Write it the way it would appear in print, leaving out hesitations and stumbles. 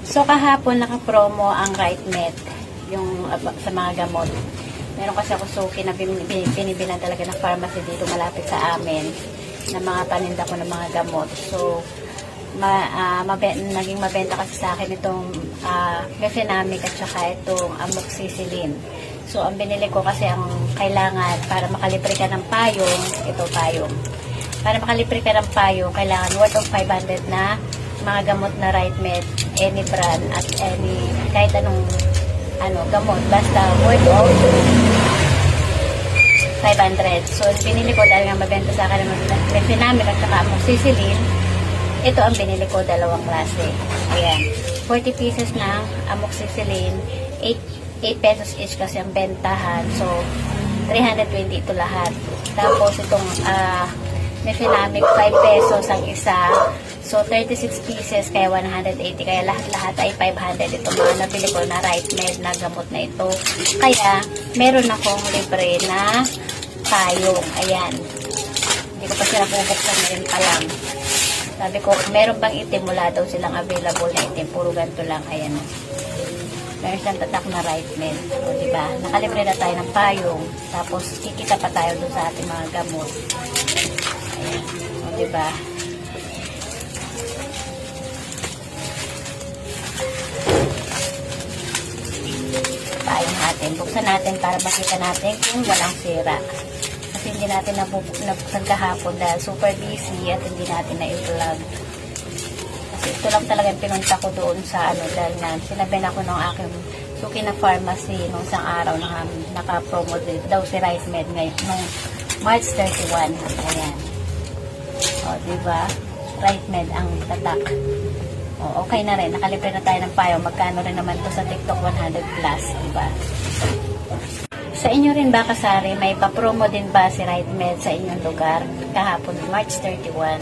So kahapon naka-promo ang RightMed, yung sa mga gamot. Meron kasi ako suki na binibilan talaga ng pharmacy dito malapit sa amin na mga paninda ko ng mga gamot. So naging mabenta kasi sa akin itong mefenamic at saka itong amoxicillin. So ang binili ko kasi ang kailangan para makalibre ka ng payong, ito payong. Para makalibre ka ng payong, kailangan worth of 500 na mga gamot na RightMed, any brand at any kahit anong gamot, basta worth of 500. So binili ko dahil nga mabenta sa akin ng mefenamic at saka amoxicillin. Ito ang binili ko, dalawang klase. Ayan, 40 pieces ng amoxicillin, 8 pesos each kasi ang bentahan. So 320 ito lahat. Tapos itong mefenamic 5 pesos ang isa. So 36 pieces kaya 180. Kaya lahat-lahat ay 500. Ito mga nabili ko na RightMed na gamot na ito. Kaya meron akong libre na payong. Ayan. Hindi ko pa sila bubuksan, ngayon pa lang. Sabi ko, meron bang itim, wala daw silang available na itim. Puro ganito lang. Ayan. Meron silang tatak na RightMed. O diba? Nakalibre na tayo ng payong. Tapos kikita pa tayo dun sa ating mga gamot. Ayan. O diba? Payong natin. Buksan natin para makita natin kung walang sira. Kasi hindi natin nabuksan kahapon dahil super busy at hindi natin na-vlog. Kasi ito lang talaga yung pinunta ko doon sa dahil nga sinabihan ako ng aking suki na pharmacy nung isang araw na naka-promo daw si RightMed ngayon nung March 31. Ayan. O, diba? RightMed ang tatak. O, okay na rin. Nakalibre na tayo ng payo. Magkano rin naman to sa TikTok 100 plus, diba? Sa inyo rin ba, kasari, may pa-promo din ba si RightMed sa inyong lugar kahapon March 31?